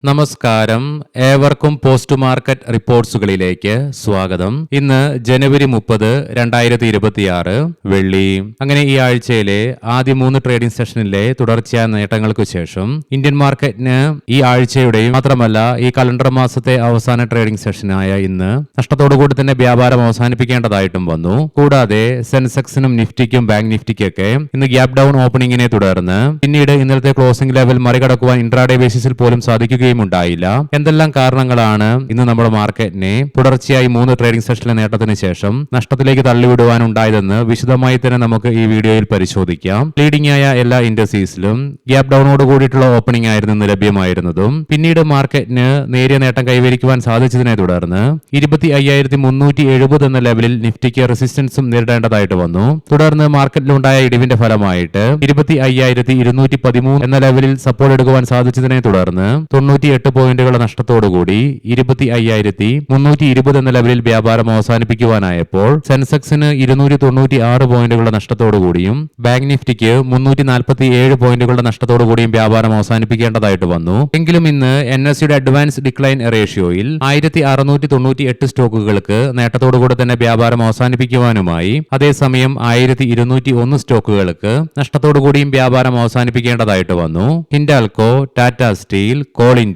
നമസ്കാരം, ഏവർക്കും post market റിപ്പോർട്ട്സുകളിലേക്ക് സ്വാഗതം. ഇന്ന് ജനുവരി 30, 2026 വെള്ളി. അങ്ങനെ ഈ ആഴ്ചയിലെ ആദ്യ 3 ട്രേഡിംഗ് സെഷനിലെ തുടർച്ചയായ നേട്ടങ്ങൾക്ക് ശേഷം ഇന്ത്യൻ മാർക്കറ്റിന് ഈ ആഴ്ചയുടെയും മാത്രമല്ല ഈ കലണ്ടർ മാസത്തെ അവസാന ട്രേഡിംഗ് സെഷനായ ഇന്ന് നഷ്ടത്തോടുകൂടി തന്നെ വ്യാപാരം അവസാനിപ്പിക്കേണ്ടതായിട്ടും വന്നു. കൂടാതെ സെൻസെക്സിനും നിഫ്റ്റിക്കും ബാങ്ക് നിഫ്റ്റിക്കൊക്കെ ഇന്ന് ഗ്യാപ് ഡൗൺ ഓപ്പണിംഗിനെ തുടർന്ന് പിന്നീട് ഇന്നലത്തെ ക്ലോസിംഗ് ലെവൽ മറികടക്കുവാൻ ഇൻട്രാഡേ ബേസിസിൽ പോലും സാധിക്കുകയും ഉണ്ടായില്ല. എന്തെല്ലാം കാരണങ്ങളാണ് ഇന്ന് നമ്മുടെ മാർക്കറ്റിനെ തുടർച്ചയായി 3 ട്രേഡിംഗ് സെഷനിലെ നേട്ടത്തിന് ശേഷം നഷ്ടത്തിലേക്ക് തള്ളിവിടുവാൻ ഉണ്ടായതെന്ന് വിശദമായി തന്നെ നമുക്ക് ഈ വീഡിയോയിൽ പരിശോധിക്കാം. ലീഡിംഗ് ആയ എല്ലാ ഇൻഡസ്ട്രീസിലും ഗ്യാപ് ഡൗണോട് കൂടിയിട്ടുള്ള ഓപ്പണിംഗ് ആയിരുന്നു ഇന്ന് ലഭ്യമായിരുന്നതും. പിന്നീട് മാർക്കറ്റിന് നേരിയ നേട്ടം കൈവരിക്കുവാൻ സാധിച്ചതിനെ തുടർന്ന് 25,370 എന്ന ലെവലിൽ നിഫ്റ്റിക്ക് റെസിസ്റ്റൻസും നേരിടേണ്ടതായിട്ട് വന്നു. തുടർന്ന് മാർക്കറ്റിലുണ്ടായ ഇടിവിന്റെ ഫലമായിട്ട് 25,213 എന്ന ലെവലിൽ സപ്പോർട്ട് എടുക്കുവാൻ സാധിച്ചതിനെ തുടർന്ന് 98 പോയിന്റുകളുടെ നഷ്ടത്തോടുകൂടി 25,320 എന്ന ലെവലിൽ വ്യാപാരം അവസാനിപ്പിക്കുവാനായപ്പോൾ സെൻസെക്സിന് 296 പോയിന്റുകളുടെ നഷ്ടത്തോടുകൂടിയും ബാങ്ക് നിഫ്റ്റിക്ക് 347 പോയിന്റുകളുടെ നഷ്ടത്തോടുകൂടിയും വ്യാപാരം അവസാനിപ്പിക്കേണ്ടതായിട്ട് വന്നു. എങ്കിലും ഇന്ന് NSEയുടെ അഡ്വാൻസ് ഡിക്ലൈൻ റേഷ്യോയിൽ 1698 സ്റ്റോക്കുകൾക്ക് നേട്ടത്തോടുകൂടി തന്നെ വ്യാപാരം അവസാനിപ്പിക്കുവാനുമായി, അതേസമയം 1201 സ്റ്റോക്കുകൾക്ക് നഷ്ടത്തോടുകൂടിയും വ്യാപാരം അവസാനിപ്പിക്കേണ്ടതായിട്ട് വന്നു. Hindalco, Tata steel, call India,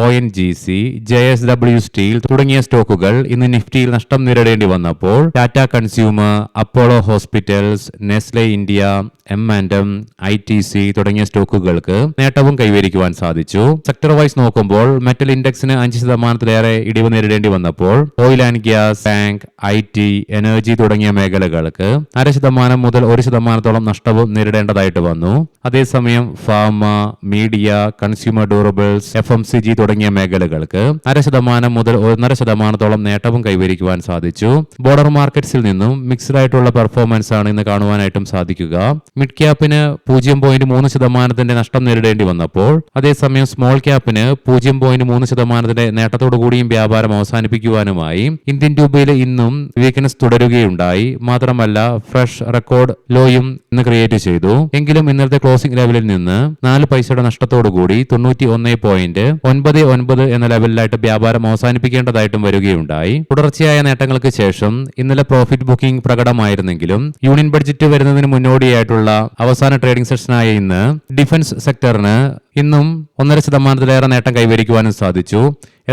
ONGC, JSW steel തുടങ്ങിയ സ്റ്റോക്കുകൾ ഇന്ന് നിഫ്റ്റിയിൽ നഷ്ടം നേരിടേണ്ടി വന്നപ്പോൾ Tata consumer, Apollo hospitals, Nestle India, M&M, ITC തുടങ്ങിയ സ്റ്റോക്കുകൾക്ക് നേട്ടവും കൈവരിക്കുവാൻ സാധിച്ചു. സെക്ടർ വൈസ് നോക്കുമ്പോൾ മെറ്റൽ ഇൻഡെക്സിന് 5% ഇടിവ് നേരിടേണ്ടി വന്നപ്പോൾ oil and gas, bank, IT, energy തുടങ്ങിയ മേഖലകൾക്ക് 0.5% മുതൽ 1% നഷ്ടവും നേരിടേണ്ടതായിട്ട് വന്നു. അതേസമയം pharma, media, consumer durables, FMCG തുടങ്ങിയ മേഖലകൾക്ക് 0.5% മുതൽ 1.5% നേട്ടവും കൈവരിക്കുവാൻ സാധിച്ചു. ബോർഡർ മാർക്കറ്റ്സിൽ നിന്നും മിക്സ്ഡ് ആയിട്ടുള്ള പെർഫോമൻസ് ആണ് ഇന്ന് കാണുവാനായിട്ടും സാധിക്കുക. മിഡ് ക്യാപ്പിന് 0.3% നഷ്ടം നേരിടേണ്ടി വന്നപ്പോൾ അതേസമയം സ്മോൾ ക്യാപ്പിന് 0.3% നേട്ടത്തോടു കൂടിയും വ്യാപാരം അവസാനിപ്പിക്കുവാനുമായി ഇന്ത്യൻ രൂപയിൽ ഇന്നും വീക്ക്നെസ് തുടരുകയുണ്ടായി. മാത്രമല്ല ഫ്രഷ് റെക്കോർഡ് ലോയും ഇന്ന് ക്രിയേറ്റ് ചെയ്തു. എങ്കിലും ഇന്നലത്തെ ക്ലോസിംഗ് ലെവലിൽ നിന്ന് 4 പൈസയുടെ നഷ്ടത്തോടുകൂടി 91.99 എന്ന ലെവലിലായിട്ട് വ്യാപാരം അവസാനിപ്പിക്കേണ്ടതായിട്ടും വരികയുണ്ടായി. തുടർച്ചയായ നേട്ടങ്ങൾക്ക് ശേഷം ഇന്നലെ പ്രോഫിറ്റ് ബുക്കിംഗ് പ്രകടമായിരുന്നെങ്കിലും യൂണിയൻ ബഡ്ജറ്റ് വരുന്നതിന് മുന്നോടിയായിട്ടുള്ള അവസാന ട്രേഡിംഗ് സെഷനായ ഇന്ന് ഡിഫൻസ് സെക്ടറിന് ഇന്നും 1.5% നേട്ടം കൈവരിക്കുവാനും സാധിച്ചു.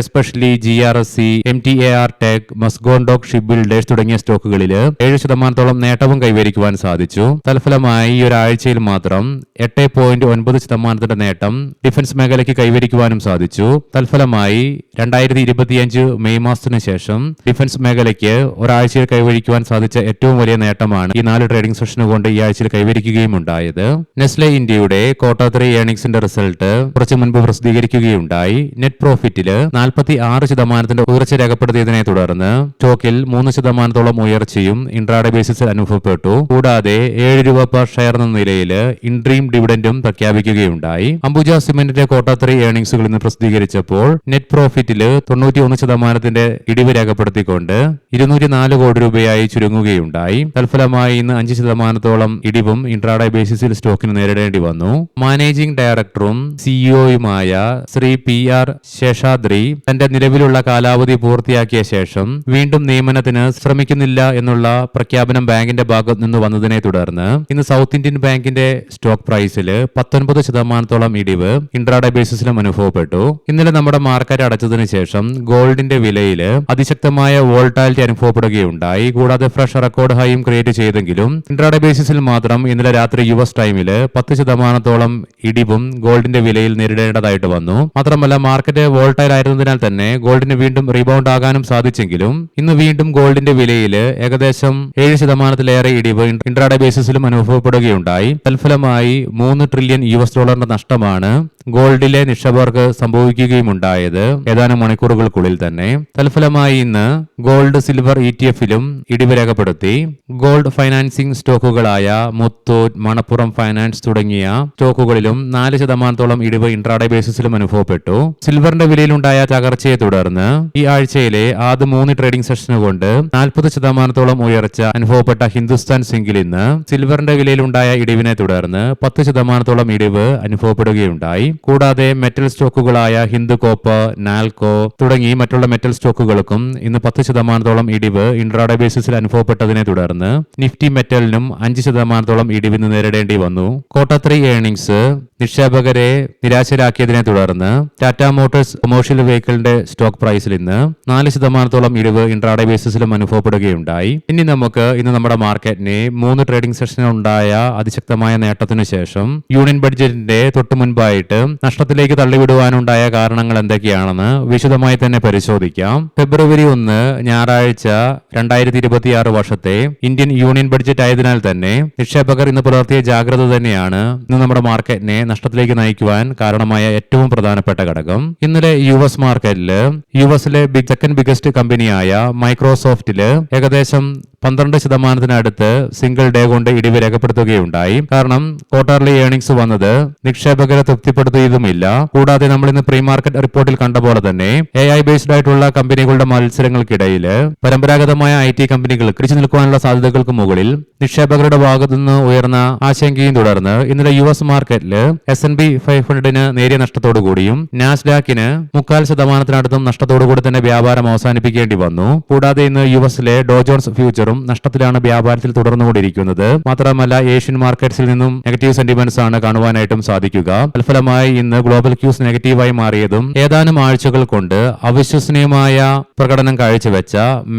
Especially GRSC, MTAR tech, Mazagon Dock ship builders തുടങ്ങിയ സ്റ്റോക്കുകളിൽ 7% നേട്ടവും കൈവരിക്കുവാൻ സാധിച്ചു. തൽഫലമായി ഈ ഒരാഴ്ചയിൽ മാത്രം 8.9% നേട്ടം ഡിഫൻസ് മേഖലയ്ക്ക് കൈവരിക്കുവാനും സാധിച്ചു. തൽഫലമായി 2025 മെയ് മാസത്തിന് ശേഷം ഡിഫൻസ് മേഖലയ്ക്ക് ഒരാഴ്ചയിൽ കൈവരിക്കുവാൻ സാധിച്ച ഏറ്റവും വലിയ നേട്ടമാണ് ഈ 4 ട്രേഡിംഗ് സെഷന് കൊണ്ട് ഈ ആഴ്ചയിൽ കൈവരിക്കുകയും ഉണ്ടായത്. നെസ്ലെ ഇന്ത്യയുടെ Q3 ഏർണിംഗ്സിന്റെ റിസൾട്ട് കുറച്ചു മുൻപ് പ്രസിദ്ധീകരിക്കുകയുണ്ടായി. നെറ്റ് പ്രോഫിറ്റില് 46% ഉയർച്ച രേഖപ്പെടുത്തിയതിനെ തുടർന്ന് സ്റ്റോക്കിൽ 3% ഉയർച്ചയും ഇൻട്രാഡേ ബേസിസിൽ അനുഭവപ്പെട്ടു. കൂടാതെ 7 രൂപ പെർ ഷെയർ എന്ന നിലയിൽ ഇൻട്രീം ഡിവിഡൻഡും പ്രഖ്യാപിക്കുകയുണ്ടായി. അംബുജ സിമന്റിന്റെ Q3 ഏർണിംഗ്സുകൾ ഇന്ന് പ്രസിദ്ധീകരിച്ചപ്പോൾ നെറ്റ് പ്രോഫിറ്റില് 91% ഇടിവ് രേഖപ്പെടുത്തിക്കൊണ്ട് 204 കോടി രൂപയായി ചുരുങ്ങുകയുണ്ടായി. തൽഫലമായി ഇന്ന് 5% ഇടിവും ഇൻട്രാഡേ ബേസിസിൽ സ്റ്റോക്കിന് നേരിടേണ്ടി വന്നു. മാനേജിംഗ് ഡയറക്ടറും സിഇഒയുമായ ശ്രീ PR ശേഷാദ്രി തന്റെ നിലവിലുള്ള കാലാവധി പൂർത്തിയാക്കിയ ശേഷം വീണ്ടും നിയമനത്തിന് ശ്രമിക്കുന്നില്ല എന്നുള്ള പ്രഖ്യാപനം ബാങ്കിന്റെ ഭാഗത്ത് നിന്ന് വന്നതിനെ തുടർന്ന് ഇന്ന് സൗത്ത് ഇന്ത്യൻ ബാങ്കിന്റെ സ്റ്റോക്ക് പ്രൈസിൽ 19% ഇടിവ് ഇൻട്രാഡേ ബേസിസിലും അനുഭവപ്പെട്ടു. ഇന്നലെ നമ്മുടെ മാർക്കറ്റ് അടച്ചതിന് ശേഷം ഗോൾഡിന്റെ വിലയിൽ അതിശക്തമായ വോൾട്ടാലിറ്റി അനുഭവപ്പെടുകയുണ്ടായി. കൂടാതെ ഫ്രഷ് റെക്കോർഡ് ഹൈയും ക്രിയേറ്റ് ചെയ്തെങ്കിലും ഇൻട്രാഡേ ബേസിസിൽ മാത്രം ഇന്നലെ രാത്രി US ടൈമിൽ 10% ഇടിവും ഗോൾഡിന്റെ വിലയിൽ നേരിടേണ്ടതായിട്ട് വന്നു. മാത്രമല്ല മാർക്കറ്റ് വോൾട്ടൈൽ ആയിരുന്നതിനാൽ തന്നെ ഗോൾഡിന് വീണ്ടും റീബൗണ്ട് ആകാനും സാധിച്ചെങ്കിലും ഇന്ന് വീണ്ടും ഗോൾഡിന്റെ വിലയിൽ ഏകദേശം 7% ഇടിവ് ഇൻട്രാഡേ ബേസിസിലും അനുഭവപ്പെടുകയുണ്ടായി. തൽഫലമായി $3 ട്രില്യൺ നഷ്ടമാണ് ഗോൾഡിലെ നിക്ഷേപകർക്ക് സംഭവിക്കുകയും ഉണ്ടായത് ഏതാനും മണിക്കൂറുകൾക്കുള്ളിൽ തന്നെ. തൽഫലമായി ഇന്ന് ഗോൾഡ് സിൽവർ ETF-ലും ഇടിവ് രേഖപ്പെടുത്തി. ഗോൾഡ് ഫൈനാൻസിംഗ് സ്റ്റോക്കുകളായ മുത്തൂറ്റ്, മണപ്പുറം ഫൈനാൻസ് തുടങ്ങിയ സ്റ്റോക്കുകളിലും 4% ഇടിവ് ഇൻട്രാഡേ ബേസിസിലും അനുഭവപ്പെട്ടു. സിൽവറിന്റെ വിലയിലുണ്ടായ തകർച്ചയെ തുടർന്ന് ഈ ആഴ്ചയിലെ ആദ്യ 3 ട്രേഡിംഗ് സെഷന് കൊണ്ട് 40% ഉയർച്ച അനുഭവപ്പെട്ട ഹിന്ദുസ്ഥാൻ സിങ്കിൽ ഇന്ന് സിൽവറിന്റെ വിലയിലുണ്ടായ ഇടിവിനെ തുടർന്ന് 10% ഇടിവ് അനുഭവപ്പെടുകയുണ്ടായി. കൂടാതെ മെറ്റൽ സ്റ്റോക്കുകളായ ഹിന്ദു കോപ്പർ, നാൽക്കോ തുടങ്ങി മറ്റുള്ള മെറ്റൽ സ്റ്റോക്കുകൾക്കും ഇന്ന് 10% ഇടിവ് ഇൻട്രാഡേ ബേസിസിൽ അനുഭവപ്പെട്ടതിനെ തുടർന്ന് നിഫ്റ്റി മെറ്റലിനും 5% ഇടിവിന് നേരിടേണ്ടി വന്നു. Q3 ഏർണിംഗ്സ് നിക്ഷേപകരെ നിരാശരാക്കിയതിനെ തുടർന്ന് ടാറ്റ മോട്ടോഴ്സ് കൊമേഴ്ഷ്യൽ വെഹിക്കിളിന്റെ സ്റ്റോക്ക് പ്രൈസിൽ ഇന്ന് 4% ഇടിവ് ഇൻട്രാഡേ ബേസിസിലും അനുഭവപ്പെടുകയുണ്ടായി. ഇനി നമുക്ക് ഇന്ന് നമ്മുടെ മാർക്കറ്റിനെ 3 ട്രേഡിംഗ് സെഷനിൽ ഉണ്ടായ അതിശക്തമായ നേട്ടത്തിനു ശേഷം യൂണിയൻ ബഡ്ജറ്റിന്റെ തൊട്ടു മുൻപായിട്ട് നഷ്ടത്തിലേക്ക് തള്ളിവിടുവാനുണ്ടായ കാരണങ്ങൾ എന്തൊക്കെയാണെന്ന് വിശദമായി തന്നെ പരിശോധിക്കാം. ഫെബ്രുവരി 1 ഞായറാഴ്ച 2026 വർഷത്തെ ഇന്ത്യൻ യൂണിയൻ ബഡ്ജറ്റ് ആയതിനാൽ തന്നെ നിക്ഷേപകർ ഇന്ന് പുലർത്തിയ ജാഗ്രത തന്നെയാണ് ഇന്ന് നമ്മുടെ മാർക്കറ്റിനെ നഷ്ടത്തിലേക്ക് നയിക്കുവാൻ കാരണമായ ഏറ്റവും പ്രധാനപ്പെട്ട ഘടകം. ഇന്നലെ US മാർക്കറ്റില് യുഎസിലെ സെക്കൻഡ് ബിഗസ്റ്റ് കമ്പനിയായ മൈക്രോസോഫ്റ്റില് ഏകദേശം 12% സിംഗിൾ ഡേ കൊണ്ട് ഇടിവ് രേഖപ്പെടുത്തുകയുണ്ടായി. കാരണം ക്വാർട്ടർലി ഏർണിംഗ്സ് വന്നത് നിക്ഷേപകരെ തൃപ്തിപ്പെടുത്തിയതുമില്ല. കൂടാതെ നമ്മൾ ഇന്ന് പ്രീ മാർക്കറ്റ് റിപ്പോർട്ടിൽ കണ്ട പോലെ തന്നെ AI ബേസ്ഡ് ആയിട്ടുള്ള കമ്പനികളുടെ മത്സരങ്ങൾക്കിടയിൽ പരമ്പരാഗതമായ IT കമ്പനികൾക്ക് പിടിച്ചു നിൽക്കുവാനുള്ള സാധ്യതകൾക്ക് മുകളിൽ നിക്ഷേപകരുടെ ഭാഗത്തു നിന്ന് ഉയർന്ന ആശങ്കയും തുടർന്ന് ഇന്നലെ US മാർക്കറ്റിൽ S&P 500 നേരിയ നഷ്ടത്തോടുകൂടിയും നാസ്ഡാക്കിന് 0.25% നഷ്ടത്തോടുകൂടി തന്നെ വ്യാപാരം അവസാനിപ്പിക്കേണ്ടി വന്നു. കൂടാതെ ഇന്ന് യുഎസിലെ ഡോ ജോൺസ് ഫ്യൂച്ചറും നഷ്ടത്തിലാണ് വ്യാപാരത്തിൽ തുടർന്നുകൊണ്ടിരിക്കുന്നത്. മാത്രമല്ല ഏഷ്യൻ മാർക്കറ്റ്സിൽ നിന്നും നെഗറ്റീവ് സെന്റിമെന്റ്സ് ആണ് കാണുവാനായിട്ടും സാധിക്കുക. തൽഫലമായി ഇന്ന് ഗ്ലോബൽ ക്യൂസ് നെഗറ്റീവായി മാറിയതും ഏതാനും ആഴ്ചകൾ കൊണ്ട് അവിശ്വസനീയമായ പ്രകടനം കാഴ്ചവെച്ച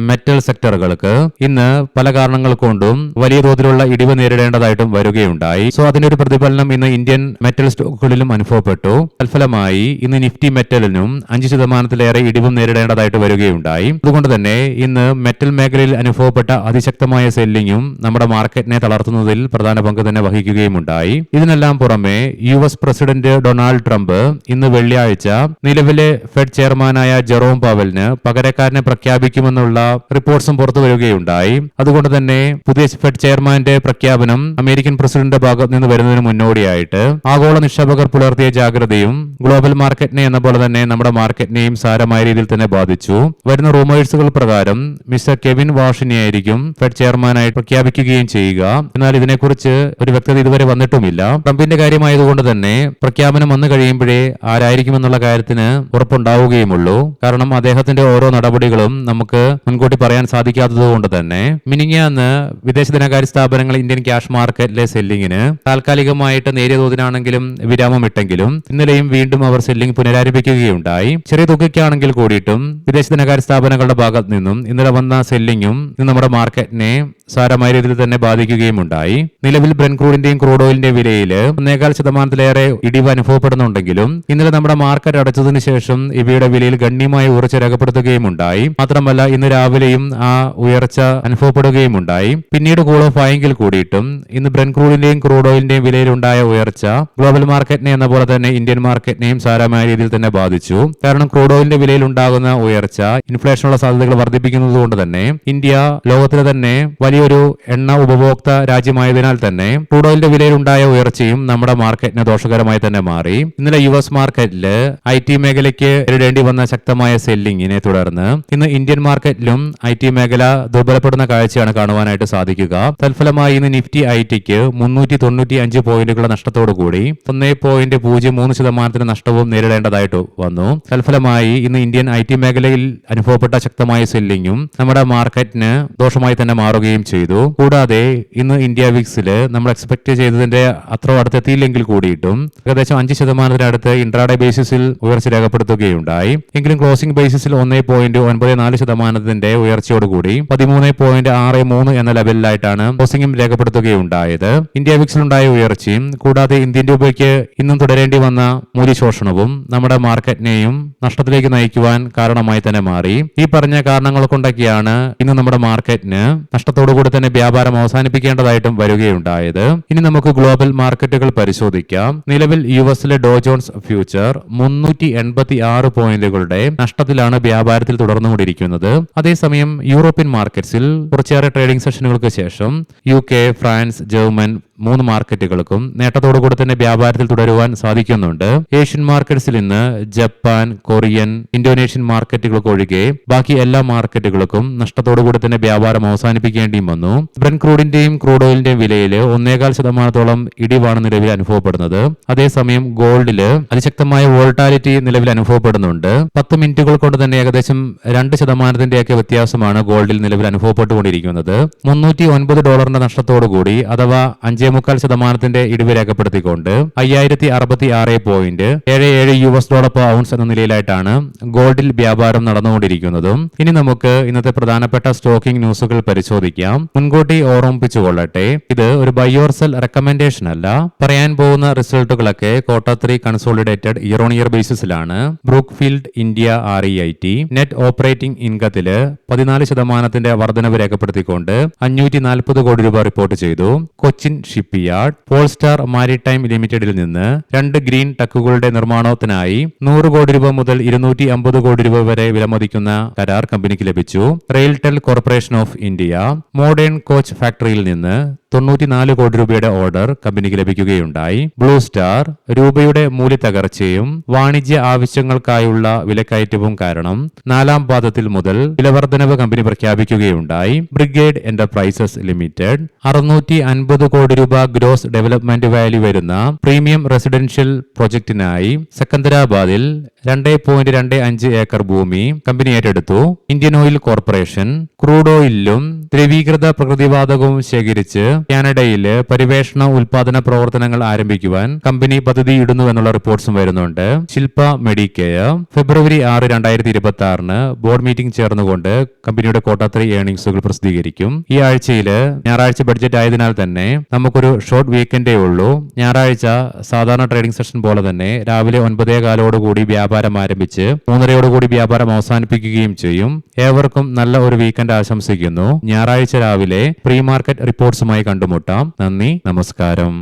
മെറ്റൽ സെക്ടറുകൾക്ക് ഇന്ന് പല കാരണങ്ങൾ കൊണ്ടും വലിയ തോതിലുള്ള ഇടിവ് നേരിടേണ്ടതായിട്ടും വരികയുണ്ടായി. സോ അതിന്റെ ഒരു പ്രതിഫലനം ഇന്ന് ഇന്ത്യൻ മെറ്റൽ സ്റ്റോക്കുകളിലും അനുഭവപ്പെട്ടു. തൽഫലമായി ഇന്ന് നിഫ്റ്റി മെറ്റലിനും 5% ഇടിവും നേരിടേണ്ടതായിട്ട് വരികയുണ്ടായി. അതുകൊണ്ട് തന്നെ ഇന്ന് മെറ്റൽ മേഖലയിൽ അനുഭവപ്പെട്ട അതിശക്തമായ സെല്ലിങ്ങും നമ്മുടെ മാർക്കറ്റിനെ തളർത്തുന്നതിൽ പ്രധാന പങ്ക് തന്നെ വഹിക്കുകയുമുണ്ടായി. ഇതിനെല്ലാം പുറമെ US പ്രസിഡന്റ് ഡൊണാൾഡ് ട്രംപ് ഇന്ന് വെള്ളിയാഴ്ച നിലവിലെ ഫെഡ് ചെയർമാനായ ജെറോം പവലിന് പകരക്കാരനെ പ്രഖ്യാപിക്കുമെന്നുള്ള റിപ്പോർട്ട്സും പുറത്തു വരികയുണ്ടായി. അതുകൊണ്ട് തന്നെ പുതിയ ഫെഡ് ചെയർമാന്റെ പ്രഖ്യാപനം അമേരിക്കൻ പ്രസിഡന്റിന്റെ ഭാഗത്ത് നിന്ന് വരുന്നതിന് മുന്നോടിയായിട്ട് ആഗോള നിക്ഷേപകർ പുലർത്തിയ ജാഗ്രതയും ഗ്ലോബൽ മാർക്കറ്റിനെ എന്ന പോലെ തന്നെ നമ്മുടെ മാർക്കറ്റിനെയും സാരമായ രീതിയിൽ തന്നെ ബാധിച്ചു. വരുന്ന റൂമേഴ്സുകൾ പ്രകാരം മിസ്റ്റർ കെവിൻ വാഷിനെയായിരിക്കും ഫെഡ് ചെയർമാനായി പ്രഖ്യാപിക്കുകയും ചെയ്യുക. എന്നാൽ ഇതിനെക്കുറിച്ച് ഒരു വ്യക്തത ഇതുവരെ വന്നിട്ടുമില്ല. ട്രംപിന്റെ കാര്യമായതുകൊണ്ട് തന്നെ പ്രഖ്യാപനം വന്നു കഴിയുമ്പോഴേ ആരായിരിക്കുമെന്നുള്ള കാര്യത്തിന് ഉറപ്പുണ്ടാവുകയുമുള്ളൂ. കാരണം അദ്ദേഹത്തിന്റെ ഓരോ നടപടികളും നമുക്ക് മുൻകൂട്ടി പറയാൻ സാധിക്കാത്തത് കൊണ്ട് തന്നെ മിനിങ്ങാന്ന് വിദേശ ധനകാര്യ സ്ഥാപനങ്ങൾ ഇന്ത്യൻ ക്യാഷ് മാർക്കറ്റിലെ സെല്ലിങ്ങിന് താൽക്കാലികമായിട്ട് നേരിയ തോതിലാണെങ്കിലും വിരാമമിട്ടെങ്കിലും ഇന്നലെയും വീണ്ടും അവർ സെല്ലിംഗ് പുനരാരംഭിക്കുകയുണ്ടായി. ചെറിയ തുകയ്ക്കാണെങ്കിൽ കൂടിയിട്ടും വിദേശ ധനകാര്യ സ്ഥാപനങ്ങളുടെ ഭാഗത്ത് നിന്നും ഇന്നലെ വന്ന സെല്ലിങ്ങും നമ്മുടെ മാർക്കറ്റിനെ സാരമായ രീതിയിൽ തന്നെ ബാധിക്കുകയും ഉണ്ടായി. നിലവിൽ ബ്രെന്റ് ക്രൂഡിന്റെയും ക്രൂഡ് ഓയിലിന്റെയും വിലയിൽ 1.25% ഇടിവ് അനുഭവപ്പെടുന്നുണ്ടെങ്കിലും ഇന്നലെ നമ്മുടെ മാർക്കറ്റ് അടച്ചതിനു ശേഷം ഇവയുടെ വിലയിൽ ഗണ്യമായ ഉയർച്ച രേഖപ്പെടുത്തുകയും ഉണ്ടായി. മാത്രമല്ല ഇന്ന് രാവിലെയും ആ ഉയർച്ച അനുഭവപ്പെടുകയും ഉണ്ടായി. പിന്നീട് കൂൾ ഓഫ് ആയെങ്കിൽ കൂടിയിട്ടും ഇന്ന് ബ്രെന്റ് ക്രൂഡിന്റെയും ക്രൂഡ് ഓയിലിന്റെയും വിലയിലുണ്ടായ ഉയർച്ച ഗ്ലോബൽ മാർക്കറ്റിനെ എന്ന പോലെ തന്നെ ഇന്ത്യൻ മാർക്കറ്റിനെയും സാരമായ രീതിയിൽ തന്നെ ബാധിച്ചു. കാരണം ക്രൂഡ് ഓയിലിന്റെ വിലയിൽ ഉണ്ടാകുന്ന ഉയർച്ച ഇൻഫ്ലേഷനുള്ള സാധ്യതകൾ വർദ്ധിപ്പിക്കുന്നത് കൊണ്ട് തന്നെ ഇന്ത്യ ലോകത്തിലെ തന്നെ വലിയൊരു എണ്ണ ഉപഭോക്ത രാജ്യമായതിനാൽ തന്നെ ക്രൂഡ് ഓയിലിന്റെ വിലയിലുണ്ടായ ഉയർച്ചയും നമ്മുടെ മാർക്കറ്റിന് ദോഷകരമായി തന്നെ മാറി. ഇന്നലെ US മാർക്കറ്റിൽ IT മേഖലയ്ക്ക് നേരിടേണ്ടി വന്ന ശക്തമായ സെല്ലിങ്ങിനെ തുടർന്ന് ഇന്ന് ഇന്ത്യൻ മാർക്കറ്റിലും IT മേഖല ദുർബലപ്പെടുന്ന കാഴ്ചയാണ് കാണുവാനായിട്ട് സാധിക്കുക. തൽഫലമായി ഇന്ന് നിഫ്റ്റി ITക്ക് 395 പോയിന്റുകളുടെ നഷ്ടത്തോടുകൂടി 1.03% നഷ്ടവും നേരിടേണ്ടതായിട്ട് വന്നു. തൽഫലമായി ഇന്ന് ഇന്ത്യൻ IT മേഖലയിൽ അനുഭവപ്പെട്ട ശക്തമായ സെല്ലിങ്ങും നമ്മുടെ മാർക്കറ്റിന് ദോഷമായി തന്നെ മാറുകയും ചെയ്തു. കൂടാതെ ഇന്ന് ഇന്ത്യ വിക്സില് നമ്മൾ എക്സ്പെക്ട് ചെയ്തതിന്റെ അത്ര അടുത്തെത്തിയില്ലെങ്കിൽ കൂടിയിട്ടും ഏകദേശം 5% ഇൻട്രാഡേ ബേസിസിൽ ഉയർച്ച രേഖപ്പെടുത്തുകയുണ്ടായി. എങ്കിലും ക്ലോസിംഗ് ബേസിസിൽ 1.94% ഉയർച്ചയോടുകൂടി 13.63 എന്ന ലെവലിലായിട്ടാണ് ക്ലോസിംഗും രേഖപ്പെടുത്തുകയുണ്ടായത്. ഇന്ത്യ വിക്സിലുണ്ടായ ഉയർച്ചയും കൂടാതെ ഇന്ത്യൻ രൂപയ്ക്ക് ഇന്നും തുടരേണ്ടി വന്ന മൂല്യശോഷണവും നമ്മുടെ മാർക്കറ്റിനെയും നഷ്ടത്തിലേക്ക് നയിക്കുവാൻ കാരണമായി തന്നെ മാറി. ഈ പറഞ്ഞ കാരണങ്ങൾ കൊണ്ടൊക്കെയാണ് ഇന്ന് നമ്മുടെ മാർക്കറ്റിന് നഷ്ടത്തോടുകൂടി തന്നെ വ്യാപാരം അവസാനിപ്പിക്കേണ്ടതായിട്ടും വരികയുണ്ടായത്. ഇനി നമുക്ക് ഗ്ലോബൽ മാർക്കറ്റുകൾ പരിശോധിക്കാം. നിലവിൽ യുഎസിലെ ഡോ ജോൺസ് ഫ്യൂച്ചർ 386 പോയിന്റുകളുടെ നഷ്ടത്തിലാണ് വ്യാപാരത്തിൽ തുടർന്നുകൊണ്ടിരിക്കുന്നത്. അതേസമയം യൂറോപ്യൻ മാർക്കറ്റ്സിൽ കുറച്ചേറെ ട്രേഡിംഗ് സെഷനുകൾക്ക് ശേഷം UK, ഫ്രാൻസ്, ജർമ്മൻ, 3 മാർക്കറ്റുകൾക്കും നേട്ടത്തോടുകൂടി തന്നെ വ്യാപാരത്തിൽ തുടരുവാൻ സാധിക്കുന്നുണ്ട്. ഏഷ്യൻ മാർക്കറ്റ്സിൽ ഇന്ന് ജപ്പാൻ, കൊറിയൻ, ഇന്തോനേഷ്യൻ മാർക്കറ്റുകൾക്ക് ഒഴികെ ബാക്കി എല്ലാ മാർക്കറ്റുകൾക്കും നഷ്ടത്തോടുകൂടി തന്നെ വ്യാപാരം അവസാനിപ്പിക്കേണ്ടിയും വന്നു. ബ്രന്റ് ക്രൂഡിന്റെയും ക്രൂഡ് ഓയിലിന്റെയും വിലയിൽ 1.25% ഇടിവാണ് നിലവിൽ അനുഭവപ്പെടുന്നത്. അതേസമയം ഗോൾഡില് അതിശക്തമായ വോൾട്ടാലിറ്റി നിലവിൽ അനുഭവപ്പെടുന്നുണ്ട്. 10 മിനിറ്റുകൾ കൊണ്ട് തന്നെ ഏകദേശം 2%-യൊക്കെ വ്യത്യാസമാണ് ഗോൾഡിൽ നിലവിൽ അനുഭവപ്പെട്ടുകൊണ്ടിരിക്കുന്നത്. $309 നഷ്ടത്തോടുകൂടി അഥവാ 5.25% ഇടിവ് രേഖപ്പെടുത്തിക്കൊണ്ട് $5066.77 per ഔൺസ് എന്ന നിലയിലായിട്ടാണ് ഗോൾഡിൽ വ്യാപാരം നടന്നുകൊണ്ടിരിക്കുന്നതും. ഇനി നമുക്ക് ഇന്നത്തെ പ്രധാനപ്പെട്ട സ്റ്റോക്കിംഗ് ന്യൂസുകൾ പരിശോധിക്കാം. മുൻകൂട്ടി ഓർമ്മിപ്പിച്ചുകൊള്ളട്ടെ, ഇത് ഒരു ബൈ ഓർ സെൽ റെക്കമെൻഡേഷൻ അല്ല. പറയാൻ പോകുന്ന റിസൾട്ടുകളൊക്കെ Q3 consolidated year on year ബേസിസിലാണ്. Brookfield India REIT net operating ഇൻകത്തില് 14% വർധനവ് രേഖപ്പെടുത്തിക്കൊണ്ട് 540 കോടി രൂപ റിപ്പോർട്ട് ചെയ്തു. കൊച്ചിൻ ഷിപ്പ്യാർഡ് പോൾസ്റ്റാർ മാരിടൈം ലിമിറ്റഡിൽ നിന്ന് 2 ഗ്രീൻ ടക്കുകളുടെ നിർമ്മാണത്തിനായി 100 കോടി രൂപ മുതൽ 250 കോടി രൂപ വരെ വിലമതിക്കുന്ന കരാർ കമ്പനിക്ക് ലഭിച്ചു. RailTel corporation of India modern coach ഫാക്ടറിയിൽ നിന്ന് 94 കോടി രൂപയുടെ ഓർഡർ കമ്പനിക്ക് ലഭിക്കുകയുണ്ടായി. ബ്ലൂ സ്റ്റാർ രൂപയുടെ മൂല്യത്തകർച്ചയും വാണിജ്യ ആവശ്യങ്ങൾക്കായുള്ള വിലക്കയറ്റവും കാരണം 4ാം പാദത്തിൽ മുതൽ വിലവർദ്ധനവ് കമ്പനി പ്രഖ്യാപിക്കുകയുണ്ടായി. ബ്രിഗേഡ് എന്റർപ്രൈസസ് ലിമിറ്റഡ് 650 കോടി രൂപ ഗ്രോസ് ഡെവലപ്മെന്റ് വാല്യൂ വരുന്ന പ്രീമിയം റെസിഡൻഷ്യൽ പ്രൊജക്ടിനായി സെക്കന്ദരാബാദിൽ 2.25 ഏക്കർ ഭൂമി കമ്പനി ഏറ്റെടുത്തു. ഇന്ത്യൻ ഓയിൽ കോർപ്പറേഷൻ ക്രൂഡ് ഓയിലും ദ്രവീകൃത പ്രകൃതിവാതകവും ശേഖരിച്ച് കാനഡയില് പരിവേഷണ ഉൽപാദന പ്രവർത്തനങ്ങൾ ആരംഭിക്കുവാൻ കമ്പനി പദ്ധതിയിടുന്നു എന്നുള്ള റിപ്പോർട്ട്സും വരുന്നുണ്ട്. ശില്പ മെഡിക്കെയർ ഫെബ്രുവരി 6, 2026 ബോർഡ് മീറ്റിംഗ് ചേർന്നുകൊണ്ട് കമ്പനിയുടെ Q3 ഏർണിംഗ്സുകൾ പ്രസിദ്ധീകരിക്കും. ഈ ആഴ്ചയില് ഞായറാഴ്ച ബഡ്ജറ്റ് ആയതിനാൽ തന്നെ നമുക്കൊരു ഷോർട്ട് വീക്കെൻഡേ ഉള്ളൂ. ഞായറാഴ്ച സാധാരണ ട്രേഡിംഗ് സെഷൻ പോലെ തന്നെ രാവിലെ 9:15 വ്യാപാരം ആരംഭിച്ച് 3:30 വ്യാപാരം അവസാനിപ്പിക്കുകയും ചെയ്യും. ഏവർക്കും നല്ല ഒരു വീക്കെൻഡ് ആശംസിക്കുന്നു. ഞായറാഴ്ച രാവിലെ പ്രീ മാർക്കറ്റ് റിപ്പോർട്ട്സുമായി കണ്ടുമുട്ടാം. നന്ദി, നമസ്കാരം.